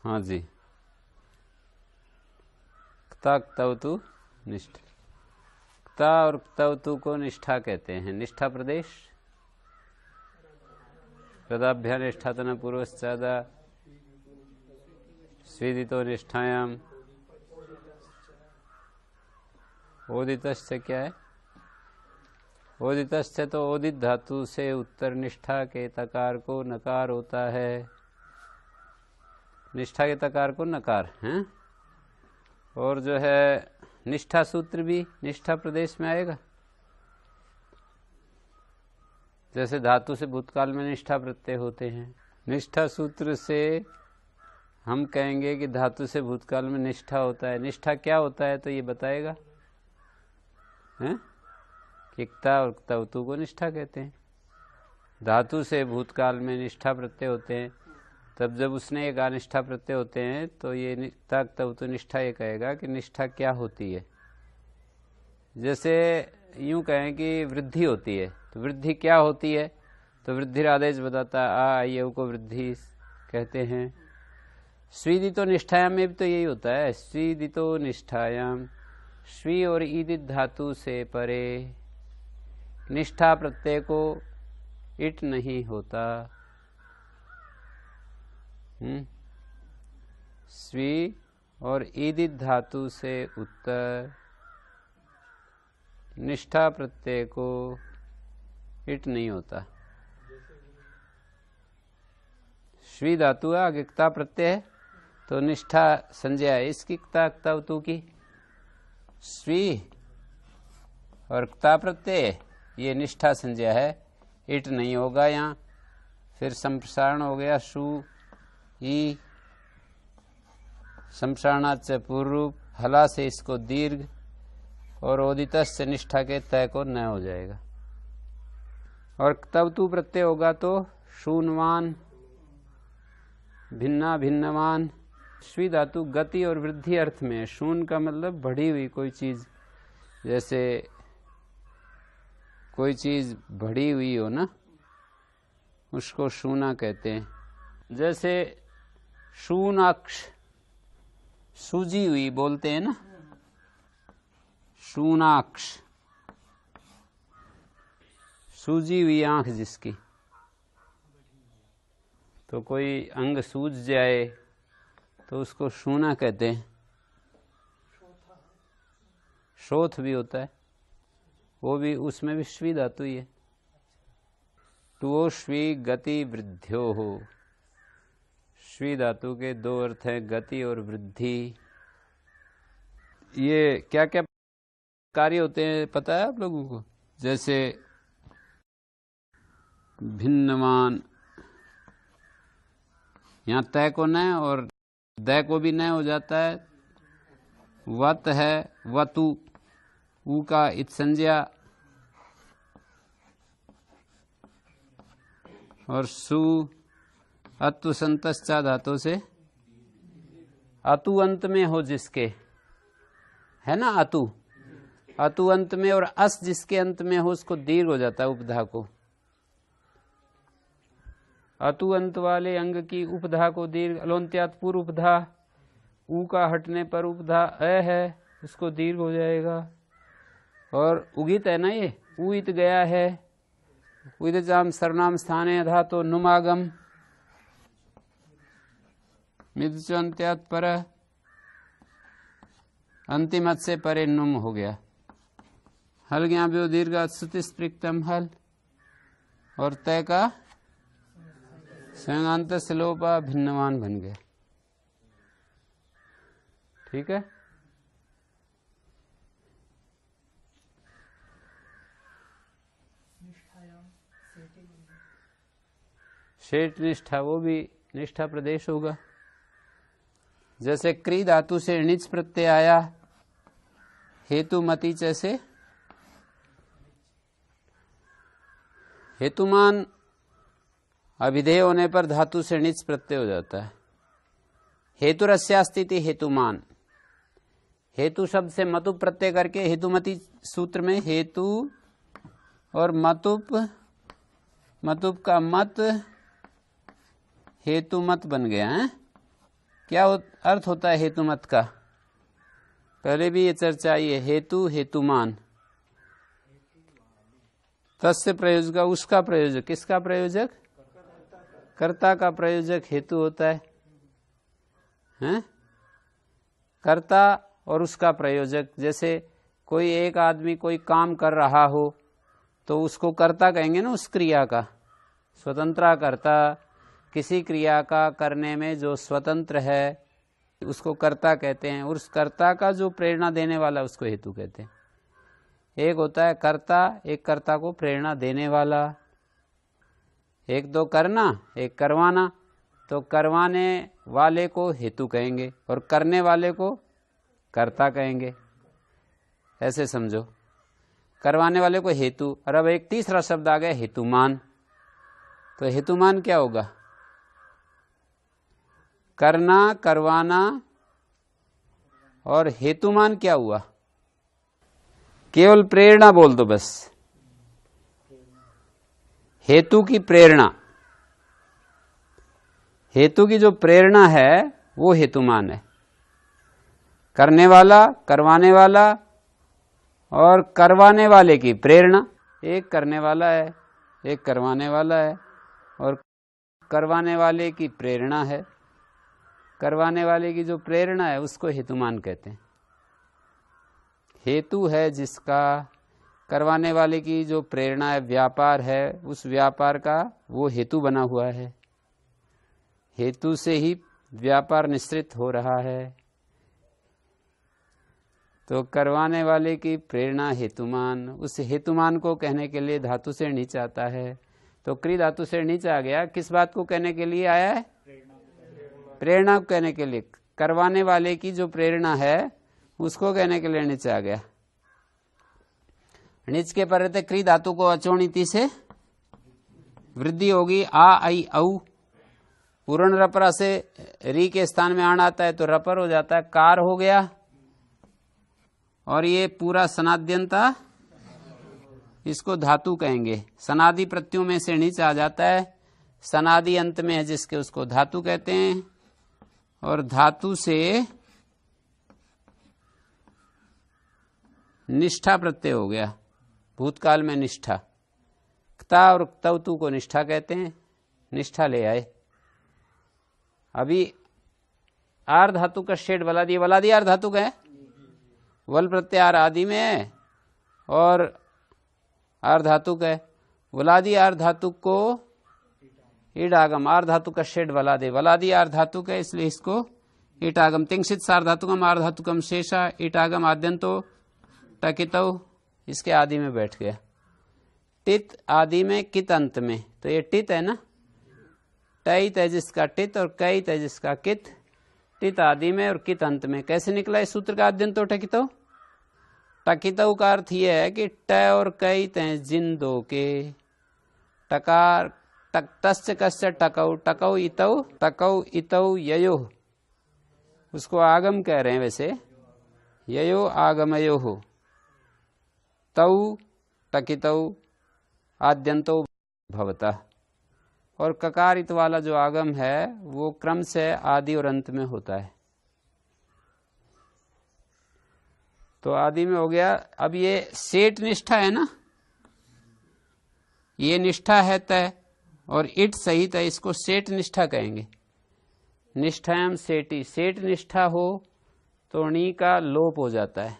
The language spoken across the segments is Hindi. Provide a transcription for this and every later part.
हाँ जी, क्ता क्तवतु निष्ठा। क्ता और क्तवतु को निष्ठा कहते हैं। निष्ठा प्रदेश तदाभ्या निष्ठा तना पूर्वश्चादा स्वीदितो निष्ठायाम। ओदितस्य क्या है? ओदितस्य तो ओदित धातु से उत्तर निष्ठा के तकार को नकार होता है। निष्ठा के तकार को नकार है। और जो है निष्ठा सूत्र भी निष्ठा प्रदेश में आएगा। जैसे धातु से भूतकाल में निष्ठा प्रत्यय होते हैं, निष्ठा सूत्र से हम कहेंगे कि धातु से भूतकाल में निष्ठा होता है। निष्ठा क्या होता है तो ये बताएगा हैं कि क्ता और क्तवतु को निष्ठा कहते हैं। धातु से भूतकाल में निष्ठा प्रत्यय होते हैं, तब जब उसने एक अनिष्ठा प्रत्यय होते हैं तो ये क्ता क्तवतु निष्ठा ये कहेगा कि निष्ठा क्या होती है। जैसे यूं कहें कि वृद्धि होती है, तो वृद्धि क्या होती है तो वृद्धि आदेश बताता आयु को वृद्धि कहते हैं। स्वीदितो निष्ठायाम में भी तो यही होता है। स्वीदितो निष्ठायाम, स्वी और ईदित धातु से परे निष्ठा प्रत्यय को इट नहीं होता। स्वी और ईदित धातु से उत्तर निष्ठा प्रत्यय को इट नहीं होता। स्वी धातु है, आगे क्ता प्रत्यय है तो निष्ठा संज्ञा है इसकी, क्ता क्तवतु की। स्वी और क्ता प्रत्यय ये निष्ठा संज्ञा है, इट नहीं होगा यहाँ। फिर संप्रसारण हो गया शु ई, संप्रसारणात् से पूर्व, हला से इसको दीर्घ, और ओदितस् से निष्ठा के तय को न हो जाएगा। और क्तवतु प्रत्यय होगा तो शून्वान, भिन्ना भिन्नवान। स्वी धातु गति और वृद्धि अर्थ में है। शून का मतलब बढ़ी हुई कोई चीज, जैसे कोई चीज बढ़ी हुई हो ना, उसको शूना कहते हैं। जैसे शूनाक्ष, सूजी हुई बोलते हैं ना, शूनाक्ष, सूजी हुई आंख जिसकी, तो कोई अंग सूज जाए तो उसको शूना कहते हैं। शोथ भी होता है, वो भी, उसमें भी स्वी धातु ही है। टुओ स्वी गति वृद्ध्यो हो। स्वी धातु के दो अर्थ हैं, गति और वृद्धि। ये क्या क्या कार्य होते हैं पता है आप लोगों को? जैसे भिन्नवान, यहाँ तय को न और दय को भी न हो जाता है। वत है, वतु, ऊ का इत संज्ञा, और सु अतु संतश्चा धातु से अतु अंत में हो जिसके, है ना अतु, अतु अंत में, और अस जिसके अंत में हो उसको दीर्घ हो जाता है उपधा को। अतु अंत वाले अंग की उपधा को दीर्घ, अलोन्त्यात पूर्व उपधा, ऊ का हटने पर उपधा अ है उसको दीर्घ हो जाएगा। और उगित है ना, ये उत गया है, उदजाम सर्वनाम स्थाने धातो नुमागम, मिदचंत्यात पर, अंतिम से परे नुम हो गया। हल गया भी दीर्घ श्रुतिस्पृक्तम हल, और तय का संगांत स्लोपा भिन्नवान बन गया। ठीक है। शेट निष्ठा, वो भी निष्ठा प्रदेश होगा। जैसे क्री धातु से णिच प्रत्यय आया, हेतुमति जैसे हेतुमान अभिधेय होने पर धातु से णिच प्रत्यय हो जाता है। हेतुरस्यास्तिति हेतुमान, हेतु शब्द से मतुप प्रत्यय करके हेतुमति सूत्र में हेतु और मतुप, मतुप का मत हेतु मत बन गया है क्या अर्थ होता है हेतु मत का? पहले भी ये चर्चा आई है। हेतु हेतुमान, तस्य प्रयोजक, उसका प्रयोजक, किसका प्रयोजक? कर्ता का प्रयोजक हेतु होता है, हैं? कर्ता और उसका प्रयोजक। जैसे कोई एक आदमी कोई काम कर रहा हो तो उसको कर्ता कहेंगे ना, उस क्रिया का। स्वतंत्र कर्ता, किसी क्रिया का करने में जो स्वतंत्र है उसको कर्ता कहते हैं। और उस कर्ता का जो प्रेरणा देने वाला उसको हेतु कहते हैं। एक होता है कर्ता, एक कर्ता को प्रेरणा देने वाला। एक तो करना, एक करवाना। तो करवाने वाले को हेतु कहेंगे और करने वाले को कर्ता कहेंगे। ऐसे समझो, करवाने वाले को हेतु। और अब एक तीसरा शब्द आ गया हेतुमान। तो हेतुमान क्या होगा? करना, करवाना, और हेतुमान क्या हुआ? केवल प्रेरणा बोल दो बस। हेतु की प्रेरणा, हेतु की जो प्रेरणा है वो हेतुमान है। करने वाला, करवाने वाला और करवाने वाले की प्रेरणा। एक करने वाला है, एक करवाने वाला है, और करवाने वाले की प्रेरणा है। करवाने वाले की जो प्रेरणा है उसको हेतुमान कहते हैं। हेतु है जिसका, करवाने वाले की जो प्रेरणा है, व्यापार है, उस व्यापार का वो हेतु बना हुआ है। हेतु से ही व्यापार निश्चित हो रहा है। तो करवाने वाले की प्रेरणा हेतुमान। उस हेतुमान को कहने के लिए धातु से नीचे आता है। तो क्री धातु से नीचे आ गया। किस बात को कहने के लिए आया है? प्रेरणा को कहने के लिए। करवाने वाले की जो प्रेरणा है उसको कहने के लिए नीचे आ गया। नीच के पर रहते क्री धातु को अचोणिति से वृद्धि होगी। आ आई औ, पूर्ण रपरा से री के स्थान में आण आता है तो रपर हो जाता है, कार हो गया। और ये पूरा सनाद्यंता, इसको धातु कहेंगे। सनादि प्रत्ययों में से नीचे आ जाता है। सनादि अंत में है जिसके, उसको धातु कहते हैं। और धातु से निष्ठा प्रत्यय हो गया। भूतकाल में निष्ठा, क्ता और क्तवतु को निष्ठा कहते हैं। निष्ठा ले आए। अभी आर धातु का शेड वलादी, वलादी आर धातु का है। वल प्रत्यय आर आदि में है और आर धातु का है। वलादी आर धातु को ईडागम, आर धातु का शेड वलादे, वलादी आर धातु का, इसलिए इसको ईटागम। तिंशित सार धातुकम आर धातुकम शेषा ईटागम आद्यंतो टकितौ, इसके आदि में बैठ गया। टित आदि में, कित अंत में। तो ये टित है ना, टैत है जिसका टित और कैत है जिसका कित। टित आदि में और कित अंत में। कैसे निकला इस सूत्र का आद्यंतो टकितौ? टकितौ का अर्थ यह है कि ट और कैत हैं जिन दो के। टकार टक तश्च कश्च टकौ, टकौ इतौ, टकौ इतौ ययो, उसको आगम कह रहे हैं वैसे। ययो आगमयो हो, तौ टकितौ आद्यंतो भवतः। और ककारित वाला जो आगम है वो क्रम से आदि और अंत में होता है। तो आदि में हो गया। अब ये सेठ निष्ठा है ना, ये निष्ठा है तय और इट सहित है, इसको सेठ निष्ठा कहेंगे। निष्ठायाम सेठी, सेठ निष्ठा हो तो णी का लोप हो जाता है।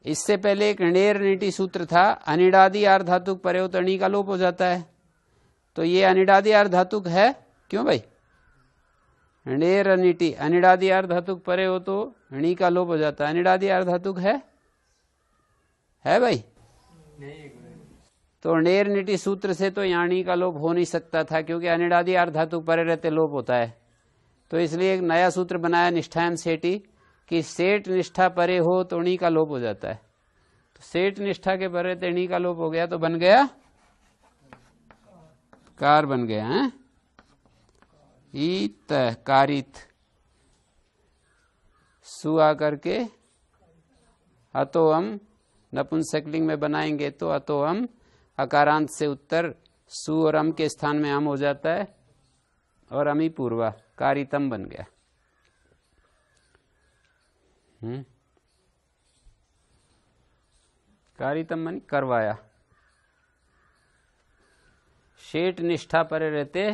इससे पहले एक णेर नीति सूत्र था, अनिडादि आर धातुक परे हो तो णी का लोप हो जाता है। तो ये अनिडादि आर धातुक है, क्यों भाई? णेर नीति, अनिडादि आर धातुक परे हो तो णी का लोप हो जाता है। अनिडादि आर धातुक है भाई? तो णेर नीति सूत्र से तो यहाँ णी का लोप हो नहीं सकता था, क्योंकि अनिडादि आर धातुक परे रहते लोप होता है। तो इसलिए एक नया सूत्र बनाया निष्ठायाम सेठी, कि सेठ निष्ठा परे हो तो णी का लोप हो जाता है। तो सेठ निष्ठा के परे ते णी का लोप हो गया तो बन गया कार, बन गया है ईत कारित। सु आकर के अतो हम नपुंसकलिंग में बनाएंगे तो अतो हम अकारांत से उत्तर सु और अम के स्थान में अम हो जाता है। और अमी पूर्वा कारितम बन गया। कारितम मन करवाया। शेठ निष्ठा परे रहते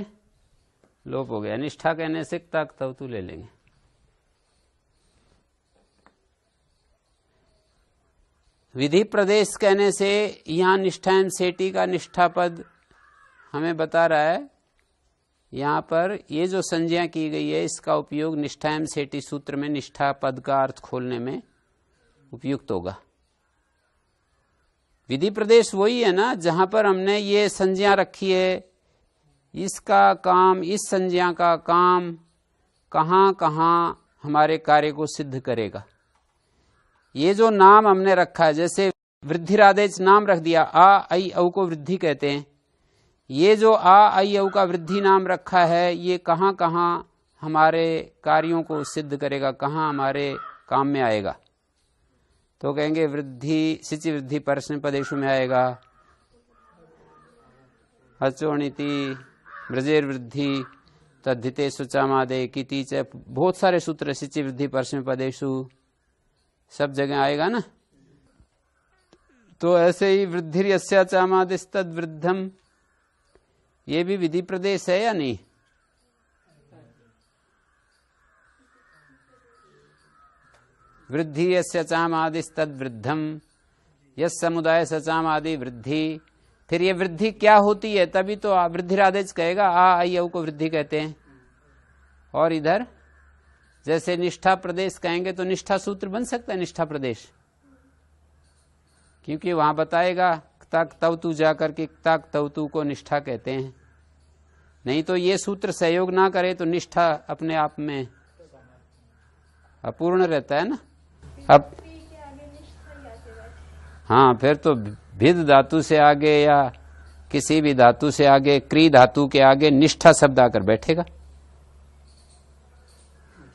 लोप हो गया। निष्ठा कहने से तक तू ले लेंगे। विधि प्रदेश कहने से यहां निष्ठा एवं सेठी का निष्ठा पद हमें बता रहा है। यहां पर ये जो संज्ञा की गई है इसका उपयोग निष्ठा एवं सेठी सूत्र में निष्ठा पद का अर्थ खोलने में उपयुक्त होगा। विधि प्रदेश वही है ना जहां पर हमने ये संज्ञा रखी है, इसका काम, इस संज्ञा का काम कहां कहां हमारे कार्य को सिद्ध करेगा। ये जो नाम हमने रखा है, जैसे वृद्धिरादेश नाम रख दिया, आ आई औ को वृद्धि कहते हैं। ये जो आ आई औ का वृद्धि नाम रखा है ये कहां कहां हमारे कार्यों को सिद्ध करेगा, कहां हमारे काम में आएगा। तो कहेंगे वृद्धि, सिचि वृद्धि परस्मै पदेषु में आएगा। अचोणिति ब्रजेर वृद्धि तद्धिते सुचामादे किति च, बहुत सारे सूत्र सिचि वृद्धि परस्मै पदेषु सब जगह आएगा ना। तो ऐसे ही वृद्धि यस्या चामादिस्तद वृद्धम, ये भी विधि प्रदेश है या नहीं? वृद्धि यस्य चामादिस्तद वृद्धम, यस समुदाय सचाम आदि वृद्धि। फिर ये वृद्धि क्या होती है, तभी तो वृद्धिरादेश कहेगा। आ आई औ को वृद्धि कहते हैं। और इधर जैसे निष्ठा प्रदेश कहेंगे तो निष्ठा सूत्र बन सकता है निष्ठा प्रदेश, क्योंकि वहां बताएगा तक तव तू जाकर के तक तव तू को निष्ठा कहते हैं। नहीं तो ये सूत्र सहयोग ना करे तो निष्ठा अपने आप में अपूर्ण रहता है ना। अब हाँ, फिर तो भिद धातु से आगे या किसी भी धातु से आगे, क्री धातु के आगे निष्ठा शब्द आकर बैठेगा।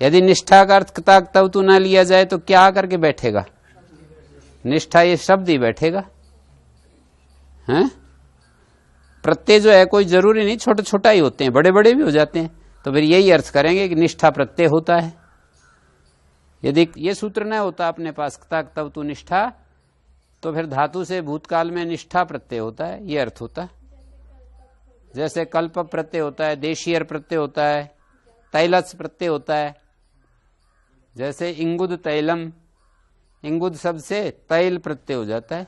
यदि निष्ठा का अर्थ तक तव तू ना लिया जाए तो क्या आकर के बैठेगा? निष्ठा ये शब्द ही बैठेगा। हैं? प्रत्यय जो है कोई जरूरी नहीं, छोटा छोटा ही होते हैं, बड़े बड़े भी हो जाते हैं। तो फिर यही अर्थ करेंगे कि निष्ठा प्रत्यय होता है। यदि ये सूत्र न होता अपने पास तक तव तू निष्ठा, तो फिर धातु से भूतकाल में निष्ठा प्रत्यय होता है, ये अर्थ होता है। जैसे कल्प प्रत्यय होता है, देशीयर प्रत्यय होता है, तैलच प्रत्यय होता है। जैसे इंगुद तैलम, इंगुद शब्द से तैल प्रत्यय हो जाता है।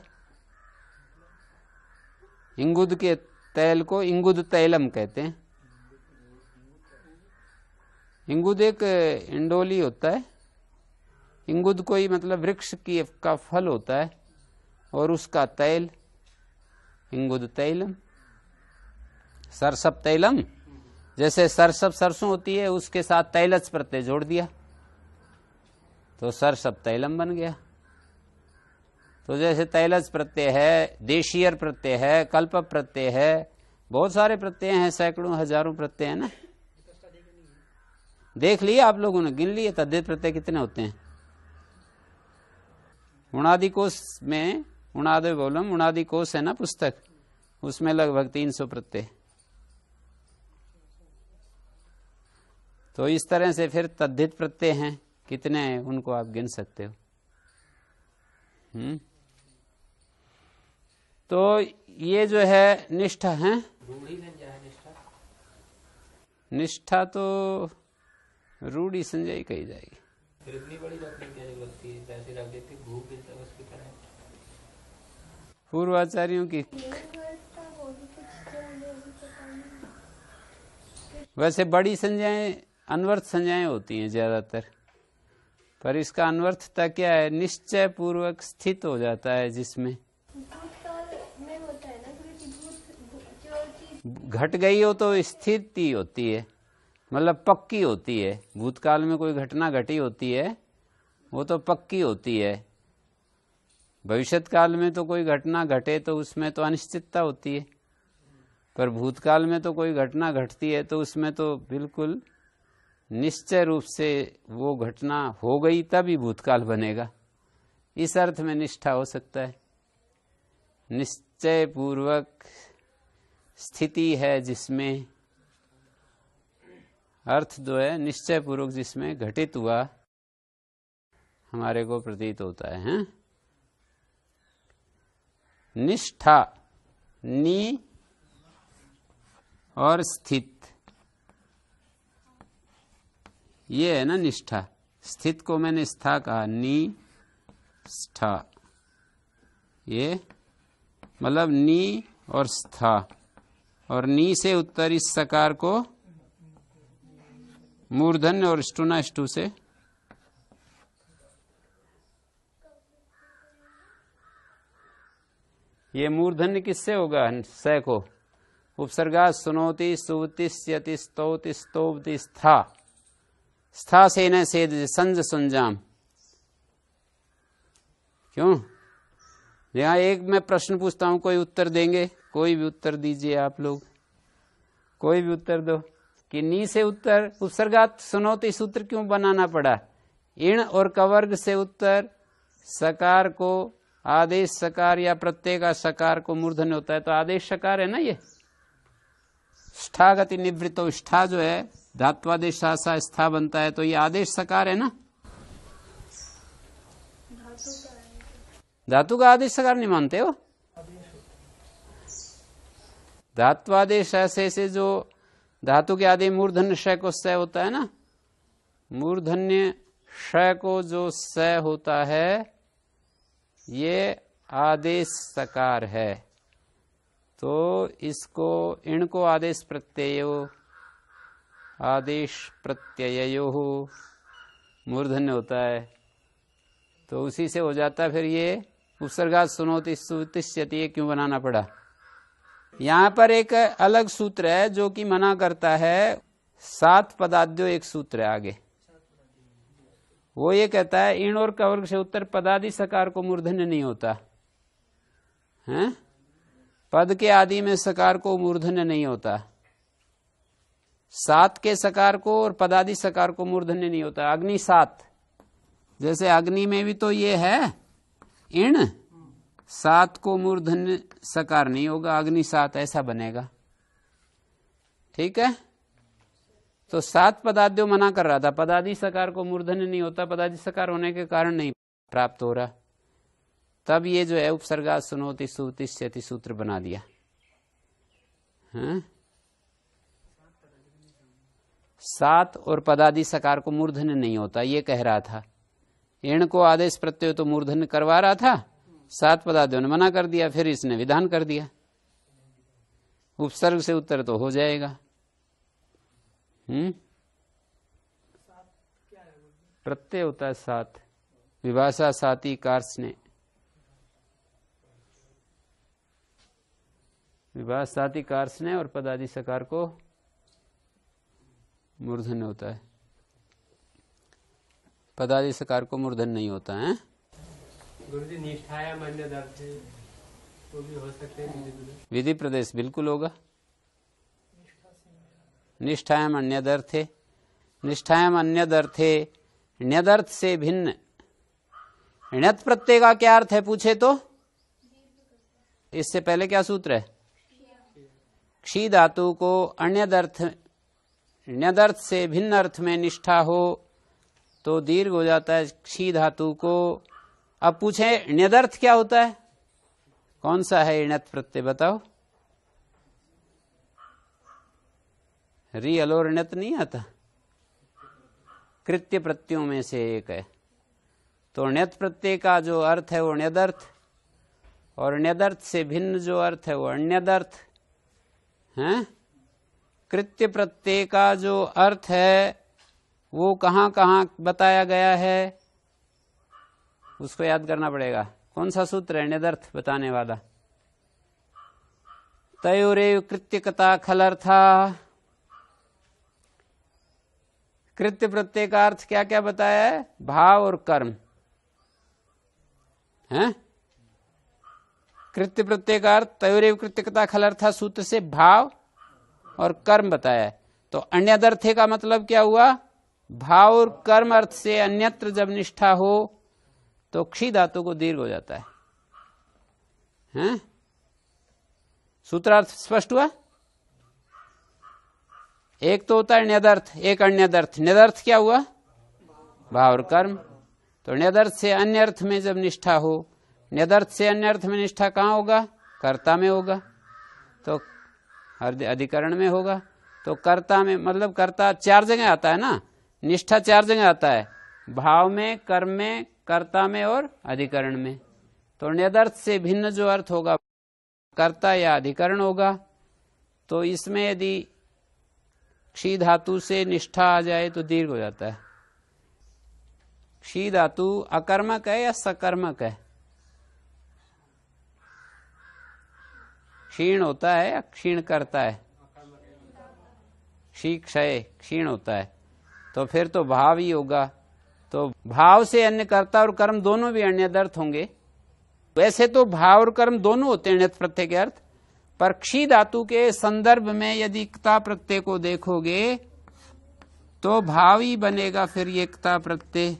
इंगुद के तैल को इंगुद तैलम कहते हैं। इंगुद एक इंडोली होता है। इंगुद कोई मतलब वृक्ष की का फल होता है और उसका तैल इंगुद तैलम। सरसप तैलम, जैसे सरसप सरसों होती है उसके साथ तैलच प्रत्यय जोड़ दिया तो सरसप तैलम बन गया। तो जैसे तैलच प्रत्यय है, देशीयर प्रत्यय है, कल्प प्रत्यय है, बहुत सारे प्रत्यय हैं, सैकड़ों हजारों प्रत्यय है ना। देख लिए आप लोगों ने, गिन लिए तद्धित प्रत्यय कितने होते हैं। उणादि कोश में, उणादि बोलम उणादि कोश है ना पुस्तक, उसमें लगभग 300 प्रत्यय। तो इस तरह से फिर तद्धित प्रत्यय हैं, कितने हैं उनको आप गिन सकते हो। तो ये जो है निष्ठा है, निष्ठा तो रूढ़ी संजय कही जाएगी। पूर्वाचार्यों की वैसे बड़ी संज्ञाएं अनवर्थ संज्ञाएं होती हैं ज्यादातर, पर इसका अनवर्थता क्या है, निश्चय पूर्वक स्थित हो जाता है, जिसमें घट गई हो तो स्थिति होती है, मतलब पक्की होती है। भूतकाल में कोई घटना घटी होती है वो तो पक्की होती है। भविष्यत काल में तो कोई घटना घटे तो उसमें तो अनिश्चितता होती है, पर भूतकाल में तो कोई घटना घटती है तो उसमें तो बिल्कुल निश्चय रूप से वो घटना हो गई तभी भूतकाल बनेगा। इस अर्थ में निष्ठा हो सकता है। निश्चय पूर्वक स्थिति है जिसमें अर्थ जो है निश्चय पूर्वक जिसमें घटित हुआ हमारे को प्रतीत होता है, हैं? निष्ठा, नी और स्थित, ये है ना निष्ठा। स्थित को मैंने स्था कहा, नी स्था, ये मतलब नी और स्था, और नी से उत्तर इस सकार को मूर्धन्य और स्टुना स्टू से ये मूर्धन्य किससे होगा? स को उपसर्गा सुनोति सुवतिष्यति स्तौति स्तोवति स्था, स्था से न सेद संज सुंजाम। क्यों? यहाँ एक मैं प्रश्न पूछता हूं, कोई उत्तर देंगे? कोई भी उत्तर दीजिए आप लोग, कोई भी उत्तर दो कि नी से उत्तर उपसर्गात सुनोति सूत्र क्यों बनाना पड़ा? इण और कवर्ग से उत्तर सकार को आदेश सकार या प्रत्यय का सकार को मूर्धन्य होता है, तो आदेश सकार है ना ये। स्ठागति निवृत्तो, स्ठा जो है धात्वादेश सा स्था बनता है, तो ये आदेश सकार है ना। धातु का आदेश सकार नहीं मानते हो? धात्वादेश से जो धातु के आदि मूर्धन्य श को स होता है ना, मूर्धन्य श को जो स होता है ये आदेश सकार है, तो इसको इण को आदेश प्रत्ययो, आदेश प्रत्ययो मूर्धन्य होता है, तो उसी से हो जाता है। फिर ये उपसर्गात सुनोति सुतिष्यति, ये क्यों बनाना पड़ा? यहाँ पर एक अलग सूत्र है जो कि मना करता है, 7 पदाद्यो एक सूत्र है आगे, वो ये कहता है इण और कवर्ग से उत्तर पदादि सकार को मूर्धन्य नहीं होता है। पद के आदि में सकार को मूर्धन्य नहीं होता, 7 के सकार को और पदादि सकार को मूर्धन्य नहीं होता। अग्नि 7, जैसे अग्नि में भी तो ये है इण, 7 को मूर्धन्य सकार नहीं होगा, अग्नि 7 ऐसा बनेगा। ठीक है, तो 7 पदाद्यो मना कर रहा था, पदादि सकार को मूर्धन्य नहीं होता, पदादि सकार होने के कारण नहीं प्राप्त हो रहा। तब ये जो है उपसर्गा सुनोति सुतिष्यति सूत्र बना दिया। हाँ? 7 और पदादि सकार को मूर्धन्य नहीं होता, ये कह रहा था। इण को आदेश प्रत्यय तो मूर्धन्य करवा रहा था, 7 पदाद्यों ने मना कर दिया, फिर इसने विधान कर दिया उपसर्ग से उत्तर तो हो जाएगा। प्रत्यय होता है 7, विभाषा साती कार्स्ने, विभाषा साती कार्स्ने और पदादि सकार को मूर्धन्य होता है, पदादि सकार को मूर्धन्य नहीं होता है। गुरुजी निष्ठायाम अन्य दर्थ तो भी हो सकते हैं, विधि प्रदेश बिल्कुल होगा। निष्ठायाम अन्यदर्थे, निष्ठायाम अन्यदर्थे, ण्यदर्थ से भिन्न। ण्यत प्रत्यय का क्या अर्थ है पूछे तो? इससे पहले क्या सूत्र है? क्षी धातु को अन्यदर्थ, ण्यदर्थ से भिन्न अर्थ में निष्ठा हो तो दीर्घ हो जाता है क्षी धातु को। अब पूछे ण्यदर्थ क्या होता है? कौन सा है ण्यत प्रत्यय बताओ? री अलोर ण्यत नहीं आता, कृत्य प्रत्ययों में से एक है। तो ण्यत प्रत्यय का जो अर्थ है वो ण्यदर्थ, और ण्यदर्थ से भिन्न जो अर्थ है वो अन्यदर्थ है। कृत्य प्रत्यय का जो अर्थ है वो कहाँ कहाँ बताया गया है उसको याद करना पड़ेगा। कौन सा सूत्र है ण्यदर्थ बताने वाला? तयोरेव कृत्यकता खलर्था। कृत्य प्रत्यय का अर्थ क्या क्या बताया है? भाव और कर्म है। कृत्य प्रत्यय का अर्थ तयोरेव कृत्यकता खलर्था सूत्र से भाव और कर्म बताया है। तो अन्यदर्थे का मतलब क्या हुआ? भाव और कर्म अर्थ से अन्यत्र जब निष्ठा हो तो क्षी धातु को दीर्घ हो जाता है, हैं? सूत्रार्थ स्पष्ट हुआ? एक तो होता है ण्यदर्थ, एक अन्यदर्थ। ण्यदर्थ क्या हुआ? भाव और कर्म। तो ण्यदर्थ से अन्य अर्थ में जब निष्ठा हो, ण्यदर्थ से अन्य अर्थ में निष्ठा कहाँ होगा? कर्ता में होगा, तो अधिकरण में होगा। तो कर्ता में मतलब कर्ता 4 जगह आता है ना, निष्ठा 4 जगह आता है, भाव में, कर्म में, कर्ता में और अधिकरण में। तो ण्यदर्थ से भिन्न जो अर्थ होगा कर्ता या अधिकरण होगा। तो इसमें यदि क्षी धातु से निष्ठा आ जाए तो दीर्घ हो जाता है। क्षी धातु अकर्मक है या सकर्मक है? क्षीण होता है या क्षीण करता है? क्षी क्षय क्षीण होता है, तो फिर तो भाव ही होगा। तो भाव से अन्य कर्ता और कर्म दोनों भी अन्यदर्थ होंगे। वैसे तो भाव और कर्म दोनों होते हैं ण्यत प्रत्यय के अर्थ, पर क्षी धातु के संदर्भ में यदि क्ता प्रत्यय को देखोगे तो भाव ही बनेगा। फिर ये क्ता प्रत्यय,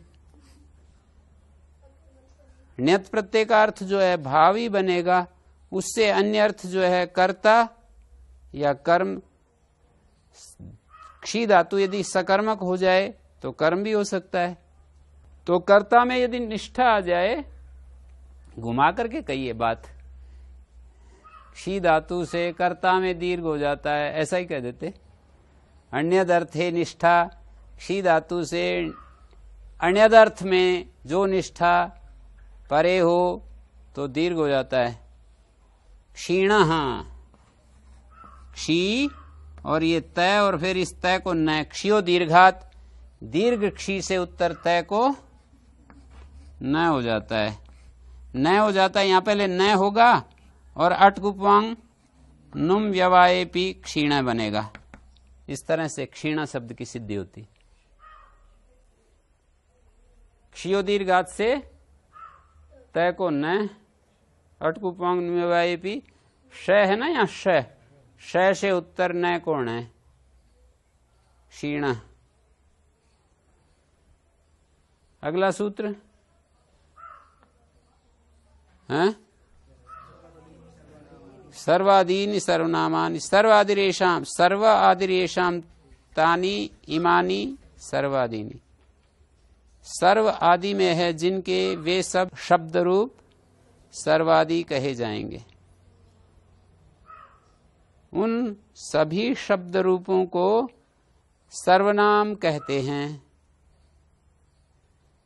ण्यत प्रत्यय का अर्थ जो है भाव ही बनेगा, उससे अन्य अर्थ जो है कर्ता या कर्म। क्षी धातु यदि सकर्मक हो जाए तो कर्म भी हो सकता है। तो कर्ता में यदि निष्ठा आ जाए, घुमा करके कहिए बात, क्षी धातु से कर्ता में दीर्घ हो जाता है, ऐसा ही कह देते। अन्यदर्थे निष्ठा, क्षी धातु से अन्यदर्थ में जो निष्ठा परे हो तो दीर्घ हो जाता है। क्षीण, क्षी और ये तय और फिर इस तय को न, क्षियो दीर्घात, दीर्घ क्षी से उत्तर तय को न हो जाता है। न हो जाता है, यहां पहले न होगा और अटकुपवांग नुम व्यवाएपी क्षीण बनेगा। इस तरह से क्षीण शब्द की सिद्धि होती। क्षियो दीर्घात से तय को न, अटकुपवांग नुम व्यवाएपी, श है ना यहाँ, श से उत्तर न कौन है? क्षीण। अगला सूत्र है सर्वादीनि सर्वनामानि, सर्वादिरेषाम, सर्व आदिरेषाम तानि इमानि सर्वादीनि। सर्व आदि में है जिनके वे सब शब्द रूप सर्वादि कहे जाएंगे। उन सभी शब्द रूपों को सर्वनाम कहते हैं।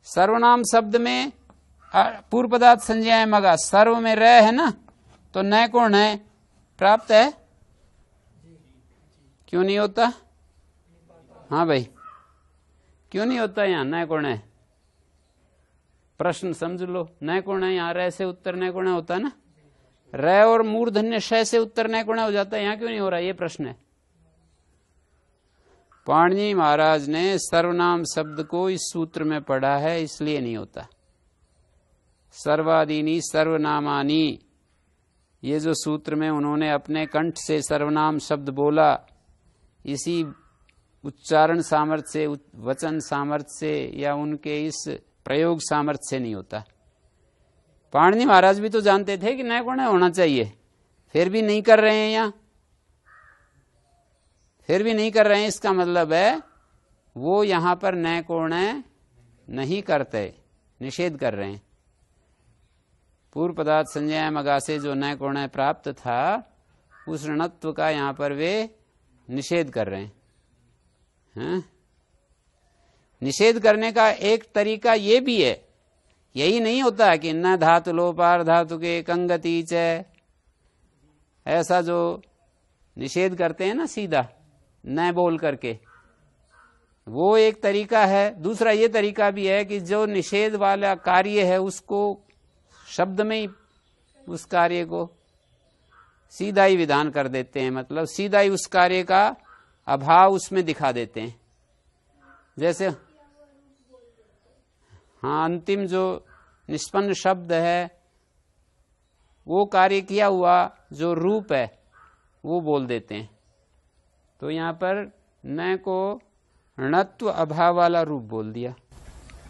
सर्वनाम शब्द में पूर्व पदार्थ संज्ञा मगा, सर्व में रह है ना, तो न कौन है? प्राप्त है। क्यों नहीं होता? हाँ भाई, क्यों नहीं होता? यहाँ न कौन है? प्रश्न समझ लो, न कौन है? यहाँ रह से उत्तर न कौन होता है ना, र और मूर्धन्य श से उत्तर न कौन हो जाता है, यहाँ क्यों नहीं हो रहा? ये प्रश्न है। पाणिनि महाराज ने सर्वनाम शब्द को इस सूत्र में पढ़ा है, इसलिए नहीं होता। सर्वादीनी सर्वनामानी, ये जो सूत्र में उन्होंने अपने कंठ से सर्वनाम शब्द बोला, इसी उच्चारण सामर्थ्य से, वचन सामर्थ्य से या उनके इस प्रयोग सामर्थ्य से नहीं होता। पाणिनि महाराज भी तो जानते थे कि न कोण होना चाहिए, फिर भी नहीं कर रहे हैं। यहाँ फिर भी नहीं कर रहे हैं, इसका मतलब है वो यहां पर न कोण नहीं करते, निषेध कर रहे हैं। पूर्व पदार्थ संज्ञा मगा से जो न कोण प्राप्त था, उस ऋणत्व का यहां पर वे निषेध कर रहे हैं। निषेध करने का एक तरीका ये भी है, यही नहीं होता कि न धातु लोपार धातु के कंगति च, ऐसा जो निषेध करते हैं ना सीधा न बोल करके, वो एक तरीका है। दूसरा ये तरीका भी है कि जो निषेध वाला कार्य है उसको शब्द में ही उस कार्य को सीधा ही विधान कर देते हैं, मतलब सीधा ही उस कार्य का अभाव उसमें दिखा देते हैं। जैसे हाँ, अंतिम जो निष्पन्न शब्द है वो कार्य किया हुआ जो रूप है वो बोल देते हैं। तो यहाँ पर न को णत्व अभाव वाला रूप बोल दिया।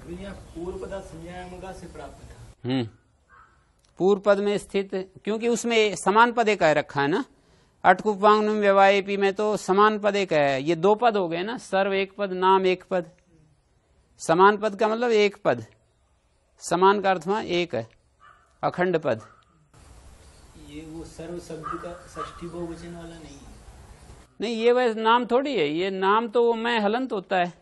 पूर्व पद संज्ञा से प्राप्त था। पूर्व पद में स्थित, क्योंकि उसमें समान पद एक रखा है ना। अटकुपांगनुम व्यवायपी में तो समान पद एक है, ये दो पद हो गए ना, सर्व एक पद, नाम एक पद। समान पद का मतलब एक पद, समान का अर्थ वहां एक है, अखंड पद। ये वो सर्व शब्द का षष्ठी बहुवचन वाला नहीं है। नहीं, ये वैसे नाम थोड़ी है, ये नाम तो वो मैं हलंत होता है।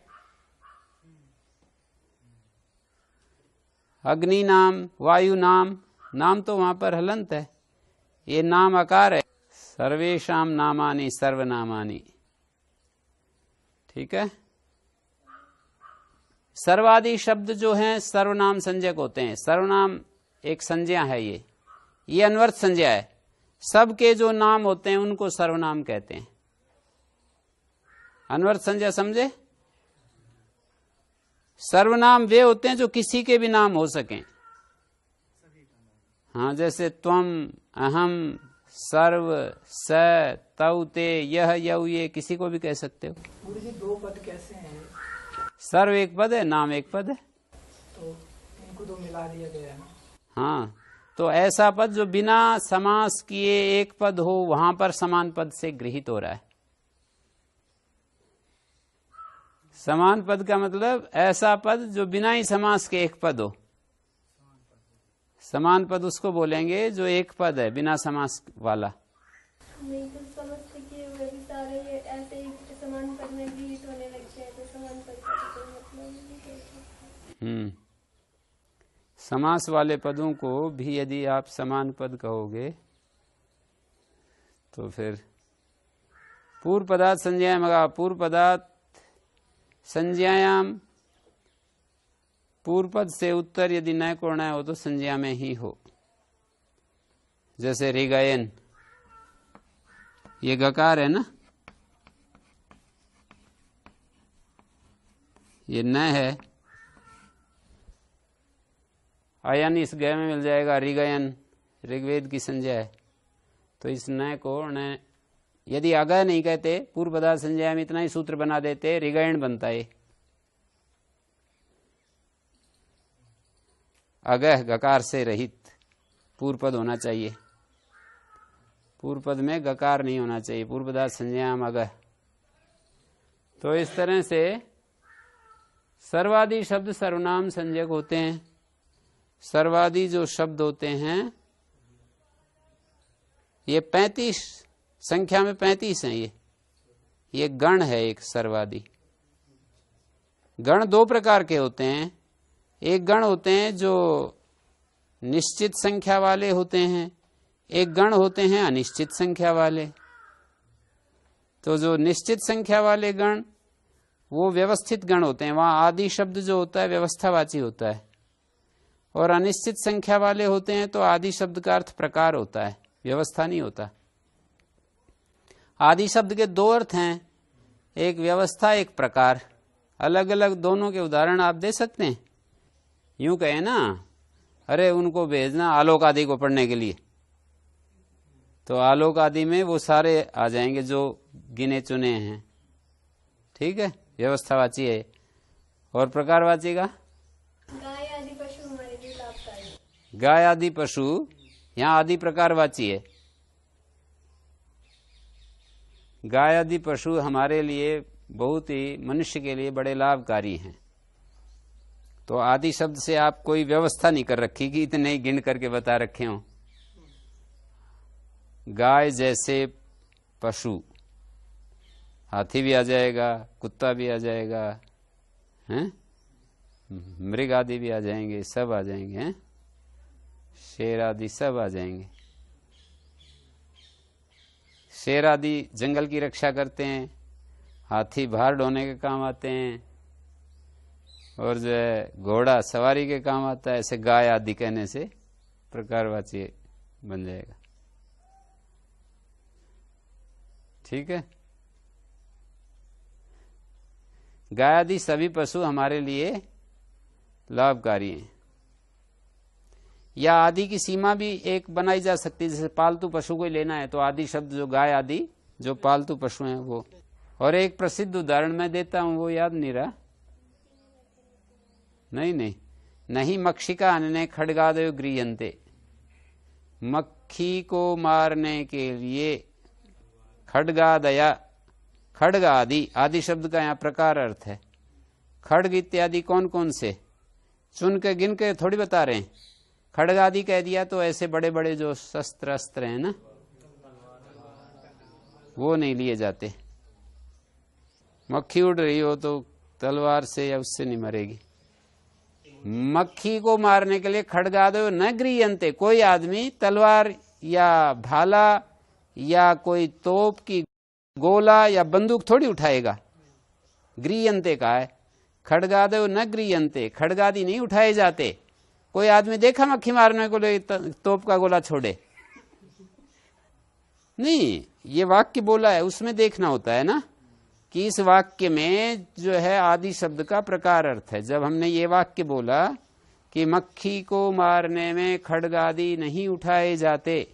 अग्नि नाम, वायु नाम, नाम तो वहां पर हलंत है, ये नाम आकार है। सर्वेशाम नामानि सर्वनामानि, ठीक है। सर्वादि शब्द जो हैं सर्वनाम संज्ञक होते हैं। सर्वनाम एक संज्ञा है, ये अनवर्त संज्ञा है। सबके जो नाम होते हैं उनको सर्वनाम कहते हैं। अनवर्त संज्ञा समझे? सर्वनाम वे होते हैं जो किसी के भी नाम हो सकें। हाँ, जैसे त्वम, अहम, सर्व, स, तौ, ते, यह, यऊ, ये किसी को भी कह सकते हो। गुरु जी दो पद कैसे हैं? सर्व एक पद है, नाम एक पद है, तो इनको तो मिला दिया गया है। हाँ, तो ऐसा पद जो बिना समास किए एक पद हो, वहां पर समान पद से गृहीत हो रहा है। समान पद का मतलब ऐसा पद जो बिना ही समास के एक पद हो। समान पद उसको बोलेंगे जो एक पद है बिना समास वाला। नहीं तो समझते कि वे भी सारे ये ऐसे ही समान पद में गृहीत होने लगते हैं, तो समान पद का तो कोई मतलब नहीं। समास वाले पदों को भी यदि आप समान पद कहोगे तो फिर पूर्व पदार्थ संज्ञायाम, पूर्व पदार्थ संज्ञायाम, पूर्व पद से उत्तर यदि न कोणा हो तो संज्ञा में ही हो। जैसे ऋगायन, ये गकार है ना, ये न है, अयन इस गय में मिल जाएगा, ऋगयन ऋग्वेद की संज्ञा है। तो इस न को न यदि अगय नहीं कहते, पूर्व पदार्थ संज्ञा में इतना ही सूत्र बना देते, ऋगयन बनता है। अगह गकार से रहित पूर्व पद होना चाहिए, पूर्व पद में गकार नहीं होना चाहिए, पूर्व पदार्थ संज्ञायाम अगह। तो इस तरह से सर्वादि शब्द सर्वनाम संज्ञक होते हैं। सर्वादि जो शब्द होते हैं ये 35 संख्या में 35 हैं। ये गण है एक सर्वादि। गण दो प्रकार के होते हैं। एक गण होते हैं जो निश्चित संख्या वाले होते हैं, एक गण होते हैं अनिश्चित संख्या वाले। तो जो निश्चित संख्या वाले गण वो व्यवस्थित गण होते हैं, वहां आदि शब्द जो होता है व्यवस्थावाची होता है। और अनिश्चित संख्या वाले होते हैं तो आदि शब्द का अर्थ प्रकार होता है, व्यवस्था नहीं होता। आदि शब्द के दो अर्थ हैं, एक व्यवस्था एक प्रकार। अलग अलग दोनों के उदाहरण आप दे सकते हैं। यूं कहे ना, अरे उनको भेजना आलोक आदि को पढ़ने के लिए, तो आलोक आदि में वो सारे आ जाएंगे जो गिने चुने हैं, ठीक है, व्यवस्थावाची है। और प्रकारवाची का गाय आदि पशु हमारे लिए लाभकारी। गाय आदि पशु, यहाँ आदि प्रकारवाची है। गाय आदि पशु हमारे लिए बहुत ही, मनुष्य के लिए बड़े लाभकारी हैं। तो आदि शब्द से आप कोई व्यवस्था नहीं कर रखी कि इतने ही गिन करके बता रखे हों। गाय जैसे पशु, हाथी भी आ जाएगा, कुत्ता भी आ जाएगा, हैं, मृग आदि भी आ जाएंगे, सब आ जाएंगे, हैं, शेर आदि सब आ जाएंगे। शेर आदि जंगल की रक्षा करते हैं, हाथी भार ढोने के काम आते हैं, और जो है घोड़ा सवारी के काम आता है। ऐसे गाय आदि कहने से प्रकारवाची बन जाएगा, ठीक है। गाय आदि सभी पशु हमारे लिए लाभकारी हैं। या आदि की सीमा भी एक बनाई जा सकती है, जैसे पालतू पशु को लेना है तो आदि शब्द जो गाय आदि जो पालतू पशु हैं वो। और एक प्रसिद्ध उदाहरण मैं देता हूं, वो याद नहीं रहा। नहीं मक्षिका अन्य खड्गादयो गृह्यन्ते। मक्खी को मारने के लिए खड्गादया, खड्ग आदि, आदि शब्द का यहाँ प्रकार अर्थ है। खड्ग इत्यादि कौन कौन से, चुन के गिन के थोड़ी बता रहे हैं। खड्ग आदि कह दिया तो ऐसे बड़े बड़े जो शस्त्र अस्त्र हैं ना, वो नहीं लिए जाते। मक्खी उड़ रही हो तो तलवार से या उससे नहीं मरेगी। मक्खी को मारने के लिए खड्गादयो न गृह्यन्ते, कोई आदमी तलवार या भाला या कोई तोप की गोला या बंदूक थोड़ी उठाएगा। गृह्यन्ते का है, खड्गादयो न गृह्यन्ते, खड्गादि नहीं उठाए जाते। कोई आदमी देखा मक्खी मारने को ले तोप का गोला छोड़े? नहीं, ये वाक्य बोला है उसमें देखना होता है ना कि इस वाक्य में जो है आदि शब्द का प्रकार अर्थ है। जब हमने ये वाक्य बोला कि मक्खी को मारने में खड्ग आदि नहीं उठाए जाते,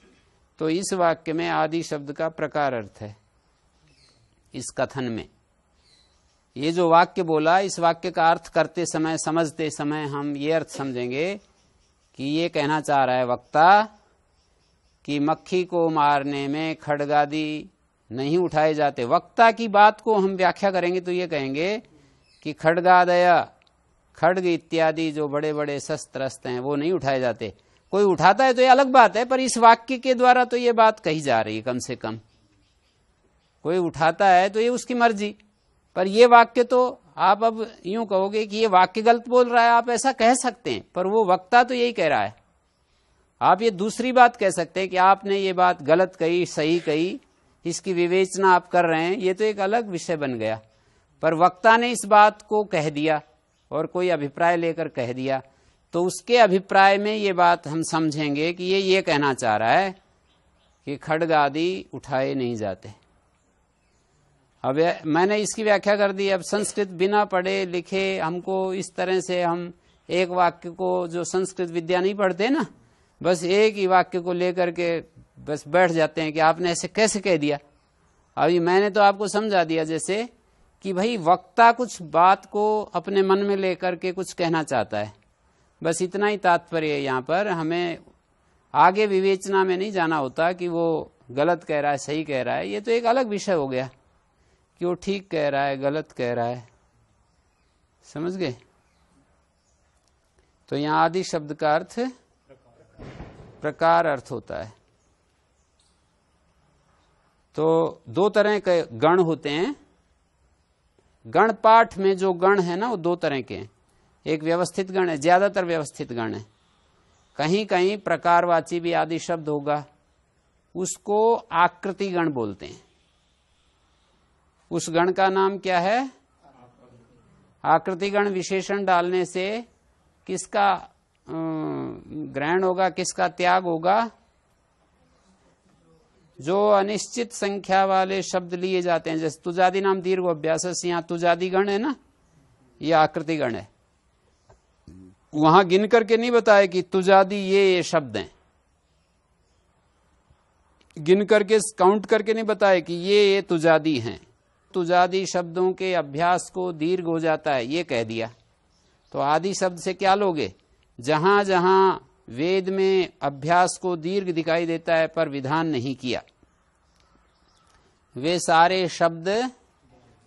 तो इस वाक्य में आदि शब्द का प्रकार अर्थ है। इस कथन में ये जो वाक्य बोला, इस वाक्य का अर्थ करते समय, समझते समय हम ये अर्थ समझेंगे कि ये कहना चाह रहा है वक्ता कि मक्खी को मारने में खड्ग आदि नहीं उठाए जाते। वक्ता की बात को हम व्याख्या करेंगे तो ये कहेंगे कि खड्गादय, खड्ग इत्यादि जो बड़े बड़े शस्त्र अस्त्र हैं वो नहीं उठाए जाते। कोई उठाता है तो ये अलग बात है, पर इस वाक्य के द्वारा तो ये बात कही जा रही है। कम से कम कोई उठाता है तो ये उसकी मर्जी, पर ये वाक्य तो आप अब यूं कहोगे कि ये वाक्य गलत बोल रहा है, आप ऐसा कह सकते हैं, पर वो वक्ता तो यही कह रहा है। आप ये दूसरी बात कह सकते हैं कि आपने ये बात गलत कही, सही कही, इसकी विवेचना आप कर रहे हैं, ये तो एक अलग विषय बन गया। पर वक्ता ने इस बात को कह दिया और कोई अभिप्राय लेकर कह दिया, तो उसके अभिप्राय में ये बात हम समझेंगे कि ये कहना चाह रहा है कि खड्ग आदि उठाए नहीं जाते। अब मैंने इसकी व्याख्या कर दी। अब संस्कृत बिना पढ़े लिखे हमको इस तरह से, हम एक वाक्य को, जो संस्कृत विद्या नहीं पढ़ते ना, बस एक ही वाक्य को लेकर के बस बैठ जाते हैं कि आपने ऐसे कैसे कह दिया। अभी मैंने तो आपको समझा दिया जैसे कि भाई वक्ता कुछ बात को अपने मन में लेकर के कुछ कहना चाहता है, बस इतना ही तात्पर्य है। यहाँ पर हमें आगे विवेचना में नहीं जाना होता कि वो गलत कह रहा है, सही कह रहा है। ये तो एक अलग विषय हो गया कि वो ठीक कह रहा है, गलत कह रहा है। समझ गए? तो यहाँ आदि शब्द का अर्थ प्रकार अर्थ होता है। तो दो तरह के गण होते हैं। गण पाठ में जो गण है ना, वो दो तरह के हैं। एक व्यवस्थित गण है, ज्यादातर व्यवस्थित गण है। कहीं कहीं प्रकारवाची भी आदि शब्द होगा, उसको आकृति गण बोलते हैं। उस गण का नाम क्या है? आकृति गण। विशेषण डालने से किसका ग्रहण होगा, किसका त्याग होगा? जो अनिश्चित संख्या वाले शब्द लिए जाते हैं, जैसे तुजादि नाम दीर्घ अभ्यास, यहाँ तुजादि गण है ना, ये आकृति गण है। वहां गिन करके नहीं बताया कि तुजादि ये शब्द हैं, गिन करके काउंट करके नहीं बताया कि ये तुजादि हैं। तुजादि शब्दों के अभ्यास को दीर्घ हो जाता है, ये कह दिया। तो आदि शब्द से क्या लोगे? जहां जहां वेद में अभ्यास को दीर्घ दिखाई देता है पर विधान नहीं किया, वे सारे शब्द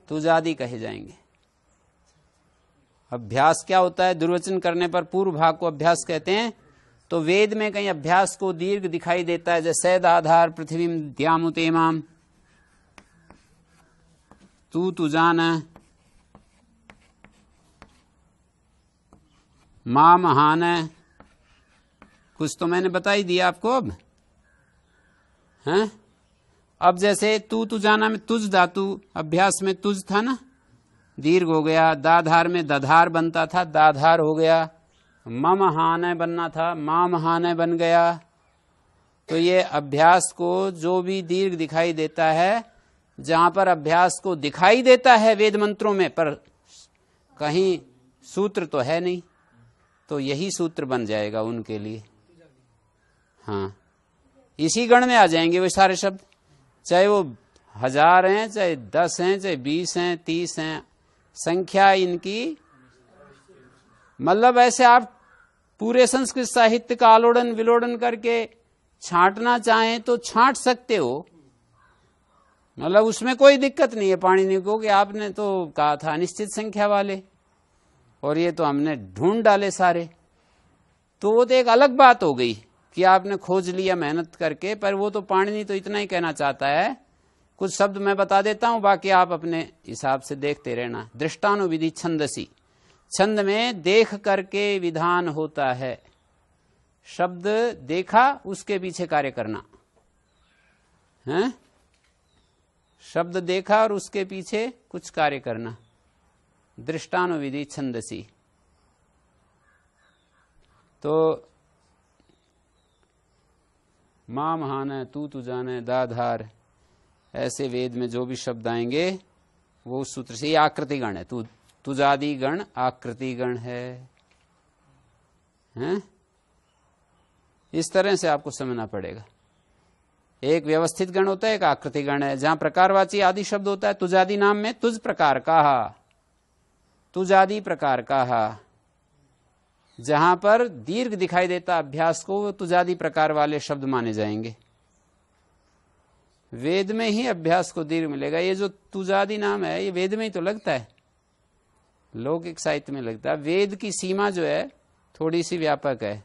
तुजादि कहे जाएंगे। अभ्यास क्या होता है? दुर्वचन करने पर पूर्व भाग को अभ्यास कहते हैं। तो वेद में कहीं अभ्यास को दीर्घ दिखाई देता है, जैसे सैदाधार पृथ्वी द्यामुतेमाम, तू तुजान, मां महान, कुछ तो मैंने बता ही दिया आपको। अब हैं? अब जैसे तू तुजाना में तुज धातु अभ्यास में तुज था ना, दीर्घ हो गया। दाधार में दधार बनता था, दाधार हो गया। मम हान बनना था, माम हान बन गया। तो ये अभ्यास को जो भी दीर्घ दिखाई देता है, जहां पर अभ्यास को दिखाई देता है वेद मंत्रों में, पर कहीं सूत्र तो है नहीं, तो यही सूत्र बन जाएगा उनके लिए। हाँ, इसी गण में आ जाएंगे वो सारे शब्द, चाहे वो 1000 हैं, चाहे 10 हैं, चाहे 20 हैं, 30 हैं। संख्या इनकी, मतलब ऐसे आप पूरे संस्कृत साहित्य का आलोड़न विलोड़न करके छांटना चाहें तो छांट सकते हो, मतलब उसमें कोई दिक्कत नहीं है पाणिनि को कि आपने तो कहा था अनिश्चित संख्या वाले और ये तो हमने ढूंढ डाले सारे, तो वो तो एक अलग बात हो गई कि आपने खोज लिया मेहनत करके। पर वो तो पाणिनि तो इतना ही कहना चाहता है, कुछ शब्द मैं बता देता हूं, बाकी आप अपने हिसाब से देखते रहना। दृष्टानुविधि छंदसी, छंद में देख करके विधान होता है। शब्द देखा, उसके पीछे कार्य करना है। शब्द देखा और उसके पीछे कुछ कार्य करना, दृष्टानुविधि छंदसी। तो मां महान है, तू जाने, दाधार, ऐसे वेद में जो भी शब्द आएंगे वो उस सूत्र से। ये आकृति गण है, तुजादि गण आकृति गण है, हैं? इस तरह से आपको समझना पड़ेगा। एक व्यवस्थित गण होता है, एक आकृति गण है। जहां प्रकारवाची आदि शब्द होता है, तुजादि नाम में तुज प्रकार कहा, तुजादि प्रकार कहा। जहां पर दीर्घ दिखाई देता अभ्यास को, वो तुजादि प्रकार वाले शब्द माने जाएंगे। वेद में ही अभ्यास को दीर्घ मिलेगा। ये जो तुजादि नाम है, ये वेद में ही तो लगता है, लौकिक साहित्य में लगता है। वेद की सीमा जो है थोड़ी सी व्यापक है।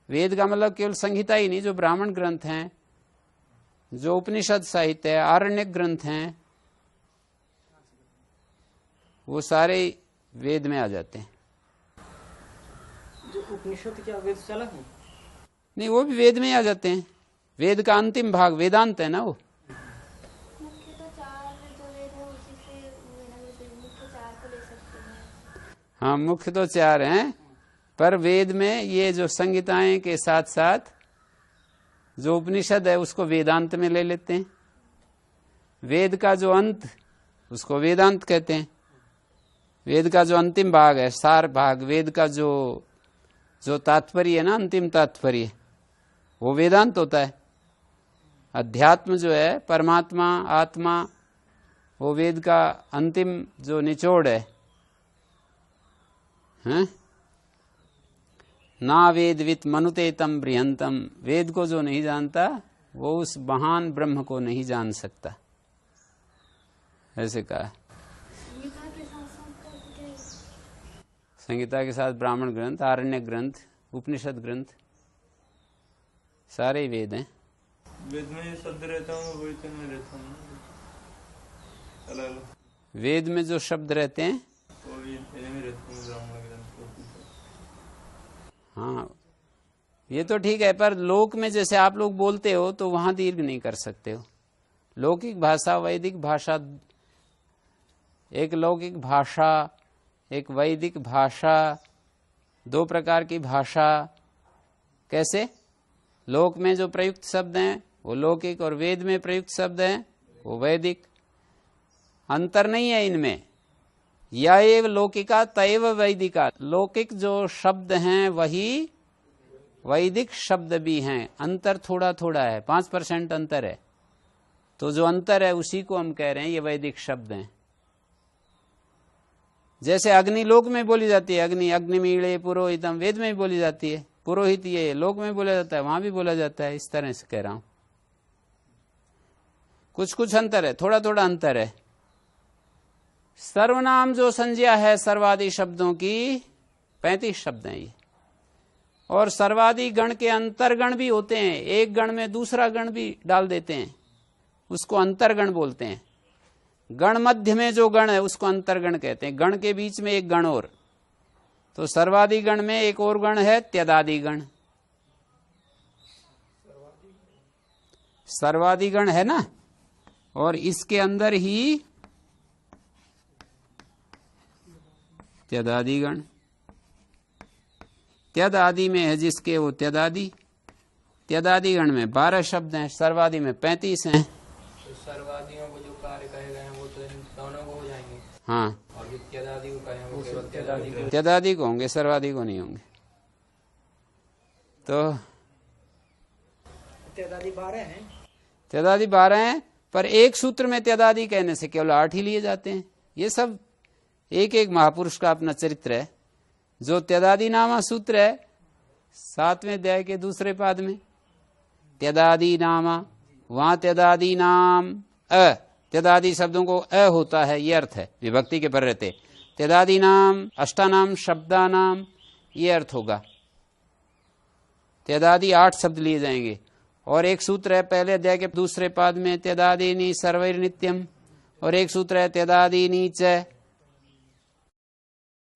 वेद का मतलब केवल संहिता ही नहीं, जो ब्राह्मण ग्रंथ हैं, जो उपनिषद साहित्य है, आरण्यक ग्रंथ हैं, वो सारे वेद में आ जाते हैं। जो उपनिषद क्या वेद से अलग है? नहीं, वो भी वेद में ही आ जाते हैं। वेद का अंतिम भाग वेदांत है ना। वो मुख्य तो चार जो वेद है उसी से मुख्य चार को ले सकते हैं। हाँ, मुख्य तो चार हैं, पर वेद में ये जो संहिताएं के साथ साथ जो उपनिषद है उसको वेदांत में ले लेते हैं। वेद का जो अंत, उसको वेदांत कहते हैं। वेद का जो अंतिम भाग है, सार भाग, वेद का जो तात्पर्य है ना, अंतिम तात्पर्य, वो वेदांत होता है। अध्यात्म जो है, परमात्मा, आत्मा, वो वेद का अंतिम जो निचोड़ है, हैं? ना वेदवित मनुते तम बृहंतम, वेद को जो नहीं जानता वो उस महान ब्रह्म को नहीं जान सकता, ऐसे कहा। संहिता के साथ ब्राह्मण ग्रंथ, आरण्य ग्रंथ, उपनिषद ग्रंथ, सारे वेद हैं। वेद में ये शब्द रहता हूँ, वही तो मैं रहता हूँ अलग अलग। वेद में जो शब्द रहते हैं वो ये में रहता हूँ, ब्राह्मण ग्रंथ। हाँ, ये तो ठीक है, पर लोक में जैसे आप लोग बोलते हो तो वहां दीर्घ नहीं कर सकते हो। लौकिक भाषा, वैदिक भाषा, एक लौकिक भाषा, एक वैदिक भाषा, दो प्रकार की भाषा। कैसे? लोक में जो प्रयुक्त शब्द हैं वो लौकिक, और वेद में प्रयुक्त शब्द हैं वो वैदिक। अंतर नहीं है इनमें। या एव लौकिका तैव वैदिका, लौकिक जो शब्द हैं वही वैदिक शब्द भी हैं। अंतर थोड़ा थोड़ा है, 5% अंतर है। तो जो अंतर है उसी को हम कह रहे हैं ये वैदिक शब्द हैं। जैसे अग्नि लोक में बोली जाती है, अग्नि, अग्निमीळे पुरोहितम, वेद में भी बोली जाती है। पुरोहित ये लोक में बोला जाता है, वहां भी बोला जाता है। इस तरह से कह रहा हूं, कुछ कुछ अंतर है, थोड़ा थोड़ा अंतर है। सर्वनाम जो संज्ञा है सर्वादि शब्दों की, 35 शब्द हैं ये। और सर्वादि गण के अंतर्गण भी होते हैं, एक गण में दूसरा गण भी डाल देते हैं, उसको अंतर्गण बोलते हैं। गण मध्य में जो गण है उसको अंतर्गण कहते हैं, गण के बीच में एक गण और। तो सर्वादि गण में एक और गण है त्यदादि गण। सर्वादि गण है ना, और इसके अंदर ही त्यदादि गण। त्यद आदि में है जिसके, वो त्यदादि। त्यदादि गण में 12 शब्द हैं, सर्वादि में 35 हैं। तो सर्वादियों को जो कार्य कहे गए हैं वो तो इन दोनों को हो जाएंगे। हाँ, और जो त्यदादि को कहे वो केवल त्यदादि को। त्यदादि को होंगे, सर्वादि को नहीं होंगे। तो त्यदादि 12 हैं। त्यदादि 12 हैं, पर एक सूत्र में त्यदादि कहने से केवल 8 ही लिए जाते हैं। ये सब एक एक महापुरुष का अपना चरित्र है। जो त्यदादि नामा सूत्र है 7वें अध्याय के दूसरे पाद में, त्यदादि नामा, वहां त्यदादि नाम त्यदादि शब्दों को अ होता है, ये अर्थ है विभक्ति के पर रहते। त्यदादि नाम अष्टानाम शब्दानाम, ये अर्थ होगा। त्यदादि 8 शब्द लिए जाएंगे। और एक सूत्र है पहले अध्याय के दूसरे पाद में, त्यदादीनि सर्वैर नित्यम, और एक सूत्र है त्यदादीनि च।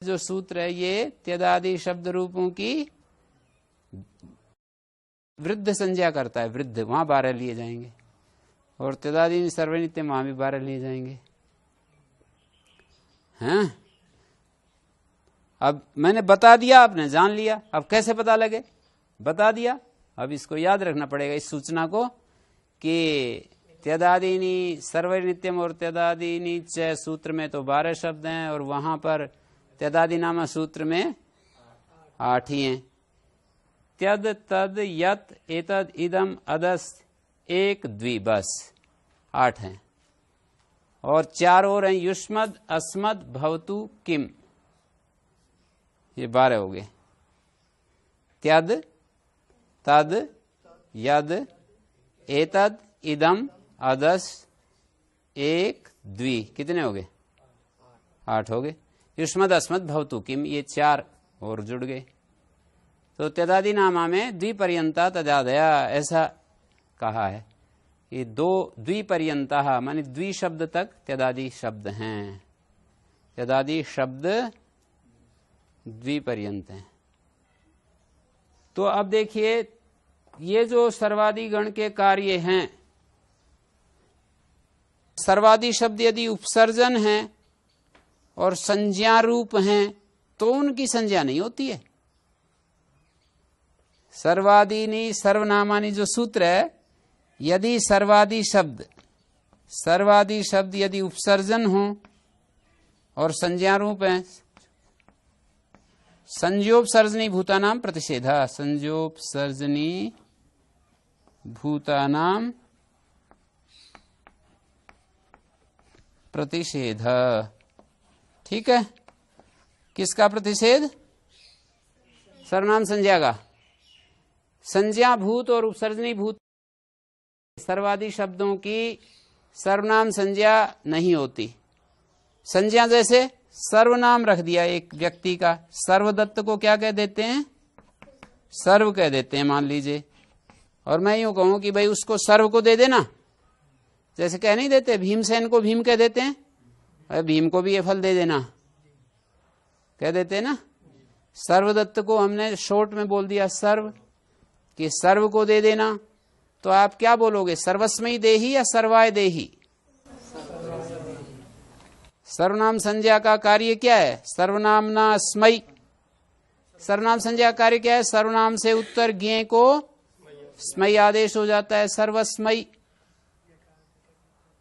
जो सूत्र है ये त्यदादि शब्द रूपों की वृद्ध संज्ञा करता है, वृद्ध, वहां 12 लिए जाएंगे। और त्यदादीनि सर्वैर नित्यम, वहां भी 12 लिए जाएंगे। हैं? अब मैंने बता दिया, आपने जान लिया। अब कैसे पता लगे? बता दिया। अब इसको याद रखना पड़ेगा, इस सूचना को, कि त्यदादीनि सर्वैर नित्यम और त्यदादीनि च सूत्र में तो 12 शब्द हैं, और वहां पर त्यदादि नामा सूत्र में 8 ही हैं। त्यद तद यत एतद इदम अदस एक द्वि, बस 8 हैं। और 4 और हैं, युष्मद अस्मद भवतु किम, ये 12 हो गए। त्यद तद यद एतद इदम अदस एक द्वि, कितने हो गए? 8 हो गए। युष्मद अस्मद भवतु किम, ये 4 और जुड़ गए। तो त्यदादि नामा में द्विपर्यंता तदादया ऐसा कहा है। ये 2 द्विपर्यंता माने द्वि शब्द तक त्यदादि शब्द हैं। त्यदादि शब्द द्विपर्यंत हैं। तो अब देखिए, ये जो सर्वादि गण के कार्य हैं, सर्वादि शब्द यदि उपसर्जन हैं और संज्ञा रूप हैं तो उनकी संज्ञा नहीं होती है। सर्वादीनि सर्वनामानि जो सूत्र है, यदि सर्वादि शब्द यदि उपसर्जन हो और संज्ञा रूप है, संज्ञोपसर्जनी भूतानाम प्रतिषेध, संज्ञोपसर्जनी भूतानाम प्रतिषेध, ठीक है। किसका प्रतिषेध? सर्वनाम संज्ञा का। संज्ञा भूत और उपसर्जनी भूत सर्वादि शब्दों की सर्वनाम संज्ञा नहीं होती। संज्ञा जैसे सर्वनाम रख दिया एक व्यक्ति का, सर्वदत्त को क्या कह देते हैं? सर्व कह देते हैं, मान लीजिए। और मैं यूं कहूं कि भाई उसको सर्व को दे देना, जैसे कह नहीं देते भीमसेन को भीम कह देते हैं, अरे भीम को भी ये फल दे देना कह देते हैं ना। सर्वदत्त को हमने शॉर्ट में बोल दिया सर्व, कि सर्व को दे देना। तो आप क्या बोलोगे? सर्वस्मयी देही या सर्वाय देही? सर्वनाम संज्ञा का कार्य क्या है? सर्वनामना स्मयी। सर्वनाम संज्ञा का कार्य क्या है? सर्वनाम से उत्तर ज्ञ को स्मयी आदेश हो जाता है, सर्वस्मयी।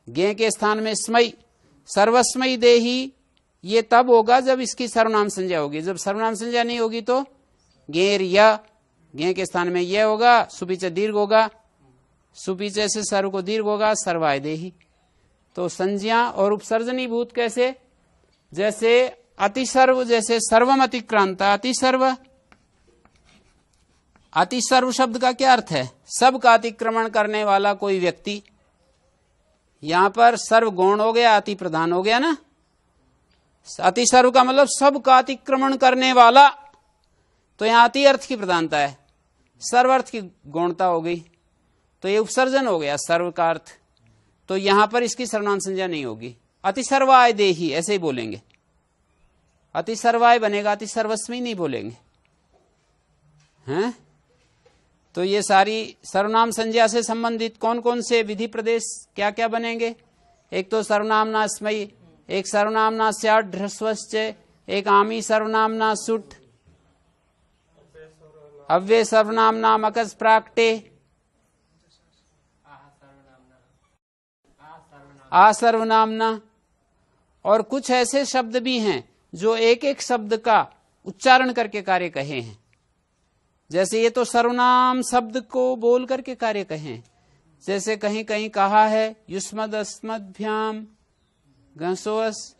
ज्ञ के स्थान में स्मयी। सर्वस्मयी देही ये तब होगा जब इसकी सर्वनाम संज्ञा होगी। जब सर्वनाम संज्ञा नहीं होगी तो गेर या, ज्ञ के स्थान में यह होगा, सुपीछे दीर्घ होगा, सुपीछे से सर्व को दीर्घ होगा, सर्वाय देही। तो संज्ञा और उपसर्जनी भूत कैसे? जैसे अतिसर्व, जैसे सर्वम अतिक्रांता, अतिसर्व। अतिसर्व शब्द का क्या अर्थ है? सब का अतिक्रमण करने वाला कोई व्यक्ति। यहां पर सर्व गौण हो गया, अति प्रधान हो गया ना। अतिसर्व का मतलब सब का अतिक्रमण करने वाला। तो यहां अति अर्थ की प्रधानता है, सर्व अर्थ की गौणता हो गई। तो ये उपसर्जन हो गया सर्व का अर्थ। तो यहां पर इसकी सर्वनाम संज्ञा नहीं होगी। अति सर्वाय देही ऐसे ही बोलेंगे। अति सर्वाय बनेगा, अति सर्वस्वी नहीं बोलेंगे, हैं? तो ये सारी सर्वनाम संज्ञा से संबंधित कौन कौन से विधि प्रदेश क्या क्या बनेंगे? एक तो सर्वनामना स्मयी, एक सर्वनामना स्यात् ढ्रस्वश्च, एक आमी सर्वनामना सुट, अव्यय सर्वनामना मकस प्राक्टे, आसर्वनामना। और कुछ ऐसे शब्द भी हैं जो एक एक शब्द का उच्चारण करके कार्य कहे हैं। जैसे ये तो सर्वनाम शब्द को बोल करके कार्य कहे हैं। जैसे कहीं कहीं कहा है युष्मद अस्मद्भ्याम घसोस